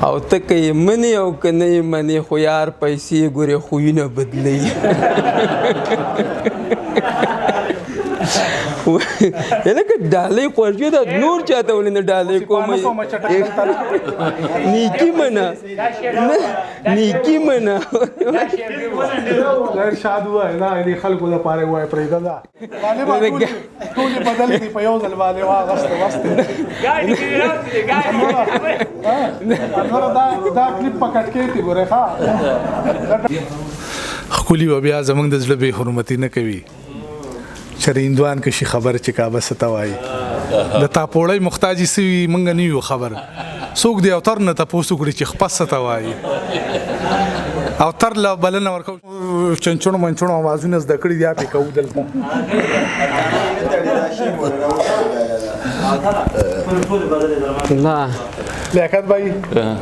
او ته که یې منې او که نه یې منې خو یار پیسې ګورې خویونه بدلوي لکه ډالۍ خوږې ده نور چاته ولې نه ډالۍ کوم نیکي منه نیکي منه ارشاد ووایه دا دې خلکو دپاره یې ووایه پرېږده دا ټولې بدل دي په یو ځل باندې واغستې انوره دا کلیپ په کټکې کې ګورې ښه ښکلي به بیا زموږ د زړه بې حرمتي نه کوي شریندوان که شي خبر چې کعبه څه ته وایي د تاپوړی محتاجي سوي موږ نه یو خبر څوک دی اوتر نه تپوس وکړي چې خپه څه ته وایي اوتر له بلنه ورکوو چنچوڼو منچوڼو اوازونه زده کړي دي یا پې کوو دلته لیاقت بھائی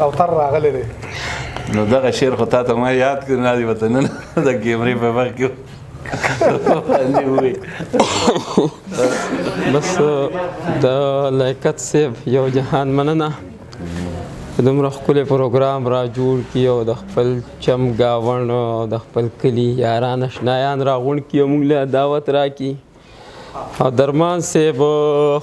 اوتر راغلی دی نو دغه شعر خو تا ته ما یاد کړ نه دی ورته نن د کیمرې په مخ کې بس د لیاقت صاحب یو جهان مننه دومره ښکلی پروګرام را جوړ کړي او د خپل چم ګاوڼ او د خپل کلي یاران اشنایان راغونډ کړي او موږ له دعوت راکړي او درمان صاحب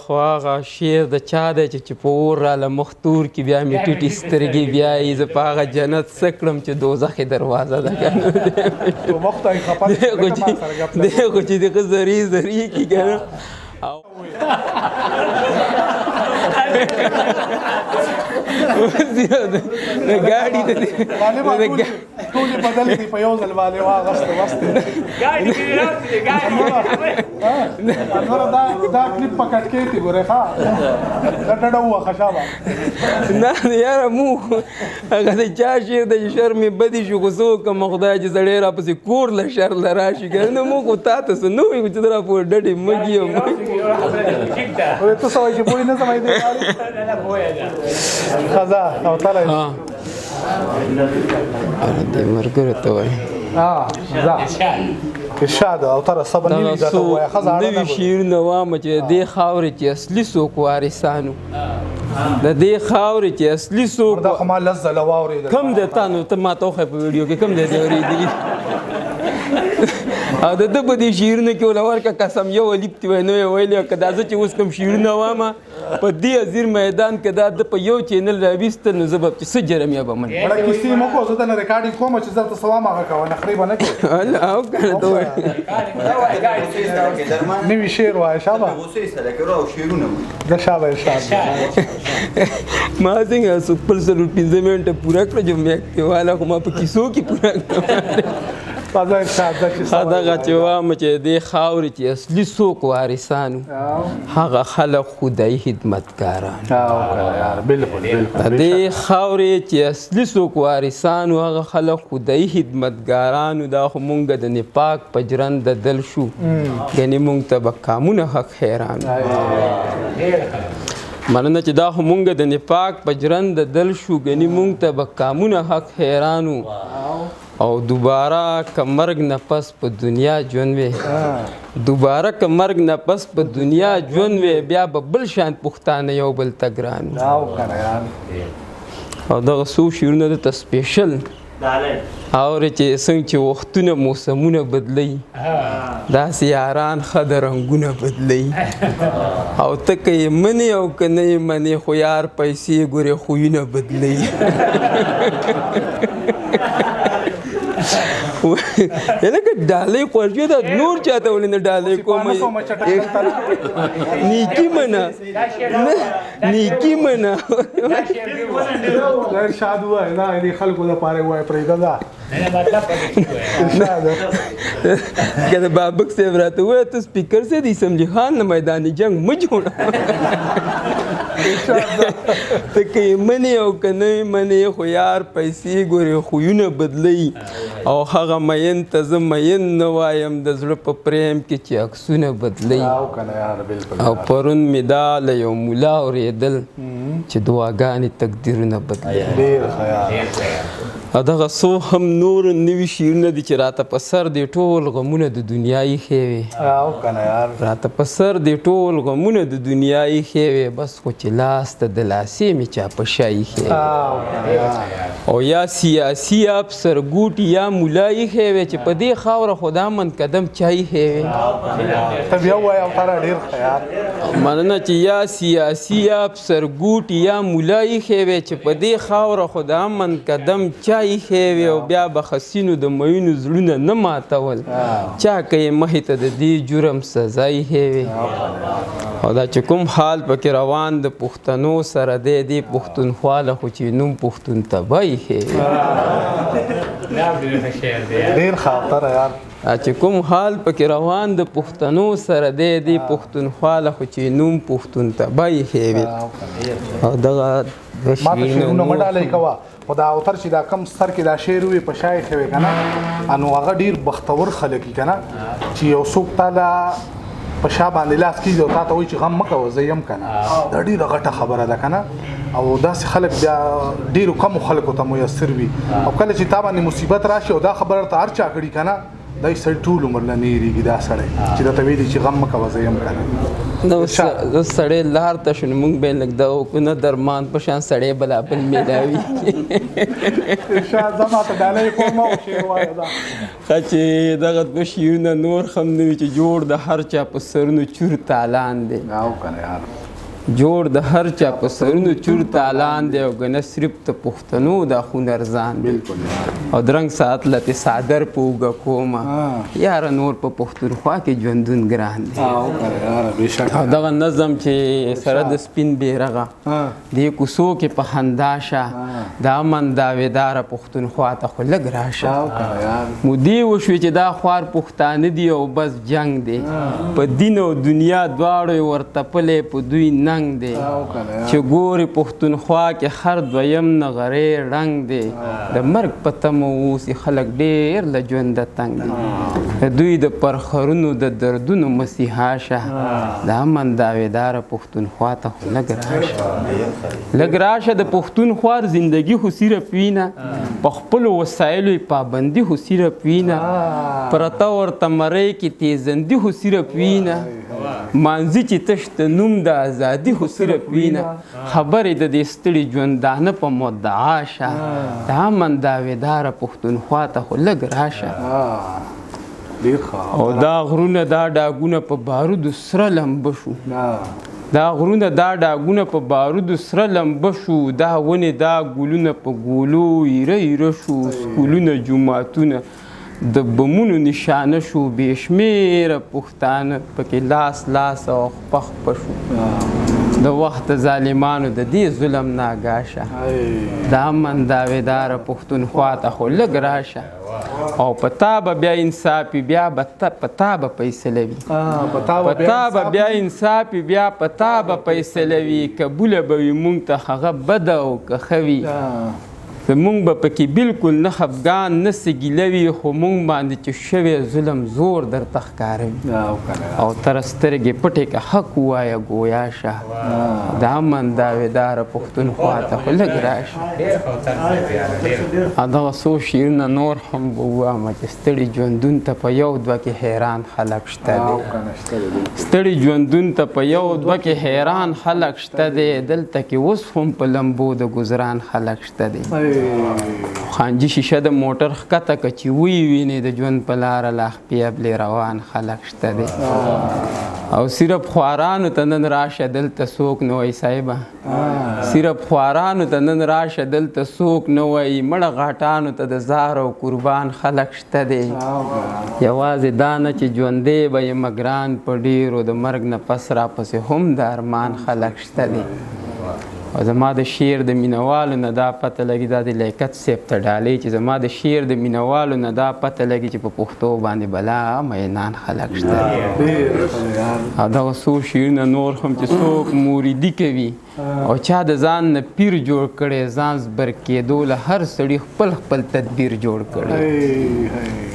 خو هغه شعر د چا دی چې په اور راله مخ تور کړي بیا مې ټیټې سترګې بیایي زه په هغه جنت څه کړم چې دوزخې دروازه ده که نه دی خو چې دغه زرې زرې کړي که نه د ګاډي ټولې بدل دي په یو ځل باندې واغستې انوره دا کلیپ په کټکې کې ګورې ښه دا ډډه ووخه شابه نه یاره مو هغه د چا شعر دی چې شر مې بدي شو خو څه وکړم خدای چې سړی راپسې کور له شر له راشي که نه مو خو تا ته څه نه وایي چې ته راپورې ډډې مږي او ته څه وایي چې پوهې نه سمای دی خزا او تله دې ملګرو ته وایي ارشاد او تره صبر نوي درته ووایه ښځه نوي شعرونه وامه چې د دې خاورې چې اصلي څوک وارثانو د دې خاورې چې اصلي څوک دا خو ما لس ځله واورېدل کوم دی تا نو ته ما ته وښیه په ویډیو کې کوم دی دې اورېدلي او د ده په دې شعرونو کې وله ورکه قسم یو الیف تی وایي نه یې ویلي که دا زه چې اوس کوم شعرونه وامه په دې عظیر میدان کې دا ده په یو چینل راویسته نو زه به چې څه جرم یا به من وړه کیسې مه کوه زه دنه ریکارډینګ کوم چې زه درته څه وام هغه کوه نخرې به نه کوې او که نه ته وایي نوي شعر وایه شابه ده شابه ارشاد ما څنګه خپل 105 منټه پوره کړه چې میک والا خو ما په کیسو کې پوره کړه دغه چې وامه چې دې خاورې چې اصلي څوک وارثانو هغه خلک خدایي خدمتګاران دې خاورې چې اصلي څوک وارثانو هغه خلک خدایي خدمتګارانو دا خو مونږ د نفاق په جرنده دل شو یعنې مونږ ته به کامونه حق حیرانو مننه چې دا خو مونږ د نفاق په جرنده دل شو ګنې مونږ ته به کامونه حق حیرانو او دوباره که مرګ نه پس په دنیا ژوند وی دوباره که مرګ نه پس په دنیا ژوند وی بیا به بل شان پښتانه یو بل ته ګران او دغه څو شعرونه دلته سپیشل اورې چې څنګه چې وختونه موسمونه بدلوي داسې یاران ښه د رنګونه بدلوي او ته که یې منې او که نه یې منې خو یار پیسې ګورې خویونه بدلوي لکه ډالۍ خوږې ده نور چاته ولې نه ډالۍ کوم نیکي منه نیکي منه ارشاد ووایه دا دې خلکو دپاره یې ووایه پرېږده دا که د بابک صاحب راته ووایه ته سپیکر صاحب د اسمبلي خان نه میدان جنګ مه جوړه ته که یې منې او که نه یې منې خو یار پیسې ګورې خویونه بدلوي او هغه مین ته زه مین نه وایم د زړه په پریم کې چې عکسونه بدلوي او پرون مې دا له یو ملا اورېدل چې دعاګانې تقدیرونه بدلوي دغه څو هم نور نوي شعرونه دي چې راته په سر دي ټول غمونه د دنیا ایښې وې او کنه یار راته په سر دي ټول غمونه د دنیا ایښې وې بس خو چې لاس ته د لاسې مې چا په شا ایښې او یا سیاسي افسر ګوټي یا ملا ایښې وې چې په دې خاوره خو دا من قدم چا ایښې وې ته بیا ووایه او تاره ډېر ښه یار مننه چې یا سیاسي افسر ګوټي یا ملا ایښې وې چې په دې خاوره خو د امن قدم چا ایښې وې او بیا به خسینو د میینو زړونه نه ماتول چا که یې مخې ته د دې جرم سزا ایښې وې او دا چې کوم حال پکې روان د پښتنو سره دی دې پښتونخوا له خو چې نوم پښتون ته به ایښې وې ډېر ښه تاره یار چې کوم حال پکې روان د پښتنو سره دی دې پښتونخوا له خو چې نوم پښتون ته به ایښې وې او دغه ما ته شعرونه مه ډالۍ کوه خو دا اوتر چې دا کم سر کې دا شعر وي په شا ایښی وی که نه نو هغه ډېر بختور خلک وي که نه چې یو څوک تا په شا باندې لاس کېږي او تا ته وایي چې غم مه کوه زه یم که نه دا ډېره غټه خبره ده که نه او داسې خلک بیا ډېرو کمو خلکو ته میسر وي او کله چې تا باندې مصیبت راشي او دا خبره ته هر چا کړي که نه دا سړی ټول عمر نه هېرېږي دا سړی چې درته ویلي چې غم مه کوه زه یم که نه نو سړی لار ته شو نو موږ به یې لږ دا وکړو نه درمان په شان سړی بلا بل میلاوي زه ماته ډالۍ کوم او شعر وایه دا ښه چې دغه دوه شعرونه نور هم نه وي چې جوړ د هر چا په سرونو چور تالان دی او که نه یار جوړ د هر چا په سرونو چور تالان دی او ګنه صرف د پښتنو دا خون ارزان دی او درنګ ساعت لته صادر په اوږه کومه یاره نور په پښتونخوا کې ژوندون ګران دی او دغه نظم چې سره د سپین بیرغه دې کوڅو کې په خندا شه د امن داویداره پښتونخوا ته خو لږ راشه مودې وشوې چې دا خوار پښتانه دي او بس جنګ دی په دین او دنیا دواړو ورتپلې په دوی ننګ دی چې ګوري پښتونخوا کې هر دویم نغرې رنګ دی د مرګ په تمه اوسي خلک ډېر له ژونده تنګ دي دوی د پرخرونو د دردونو مسیحا شه د امن داویداره پښتونخوا ته خو لږ راشه د پښتونخوا زندګي خو صرف وینه په خپلو وسایلو یې پابندي خو صرف وینه پرته ورته مرۍ کې تیزندي خو صرف وینه مانځي چې تش د نوم د ازادي خو صرف وینه خبرې د دې ستړي ژوندانه په مدعا شه د امن داویداره پښتونخوا ته خو لږ راشه او دا غرونه دا ډاګونه په بارودو سره لمبه شو دا غرونه دا ډاګونه په بارودو سره لمبه شو دا ونې دا ګلونه په ګولو ایره ایره شو سکولونه جوماتونه د بمونو نشانه شو بې شمېره پښتانه پکې لاس لاس او خپه خپه شو د وخت ظالمانو د دې ظلم ناګاشه د امن داویداره پښتونخوا ته خو لږ راشه او په تا به بیا انصاف بیا په تا به فیصله وي په تا به بیا انصاف بیا په تا به فیصله وي که بوله به وي مونږ ته هغه بده او که ښه وي مونږ به پکې بالکل نه خفګان نه څه ګیله وي خو مونږ باندې چې شوی ظلم زور درته ښکاره او تر سترګې پټې که حق ووایه ګویا شه د امن داویداره پښتونخوا ته خو لږ راشه دغه څو شعرونه نور هم به ووایم چې ستړي ژوندون ته په یو دوه کې حیران خلک شته دی ستړي ژوندون ته په یو دوه کې حیران خلک شته دی دلته کې اوس هم په لمبو د ګزران خلک شته دی خانجي شیشه د موټر ښکته که چې وینې د ژوند په لاره لا خپې روان خلک شته دی او صرف خوارانو ته نن راشه دلته څوک نه وایي صاحبه صرف خوارانو ته نن راشه دلته څوک نه وایي مړه غاټانو ته د زار او قربان خلک شته دی یوازې دا نه چې ژوندی به یم ګران په ډېرو د مرګ نه پس راپسې هم د ارمان خلک شته دی او زما د شعر د مینوالو نه دا پته لګي دا د لیاقت صاحب ته ډالۍ چې زما د شعر د مینوالو نه دا پته لګي چې په پښتو باندې بلا مینان خلک شته او دغه څو شعرونه نور هم چې څوک موریدي کوي او چا د ځان نه پیر جوړ کړی ځان زبر کېدو له هر سړي خپل خپل تدبیر جوړ کړی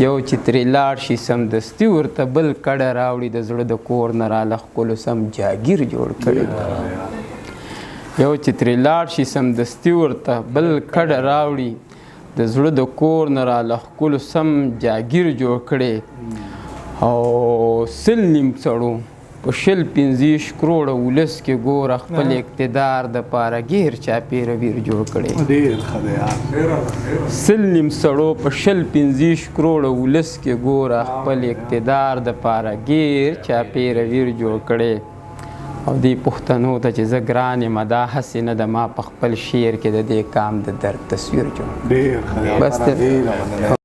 یو چې ترې لاړ شي سمدستي ورته بل کډه راوړي د زړه د کور نه راله ښکلو سم جاګیر جوړ کړی یو چې ترې لاړ شي سمدستي ورته بل کډه راوړي د زړه د کور نه را له ښکلو سم جاګیر جوړ کړی او سل نیم څړو په 25 کروړه ولس کې ګوره خپل اقتدار د پاره ګیر چاپېره ویر جوړ کړی ډېر ښه دی یار سل نیم څړو په 25 کروړه ولس کې ګوره خپل اقتدار د پاره ګیر چاپېره ویر جوړ کړی او دې پښتنو ته چې زه ګران یم دا هسې نه د ما په خپل شعر کې د دې کام د درد تصویر جوړ ډېر ښه دی بس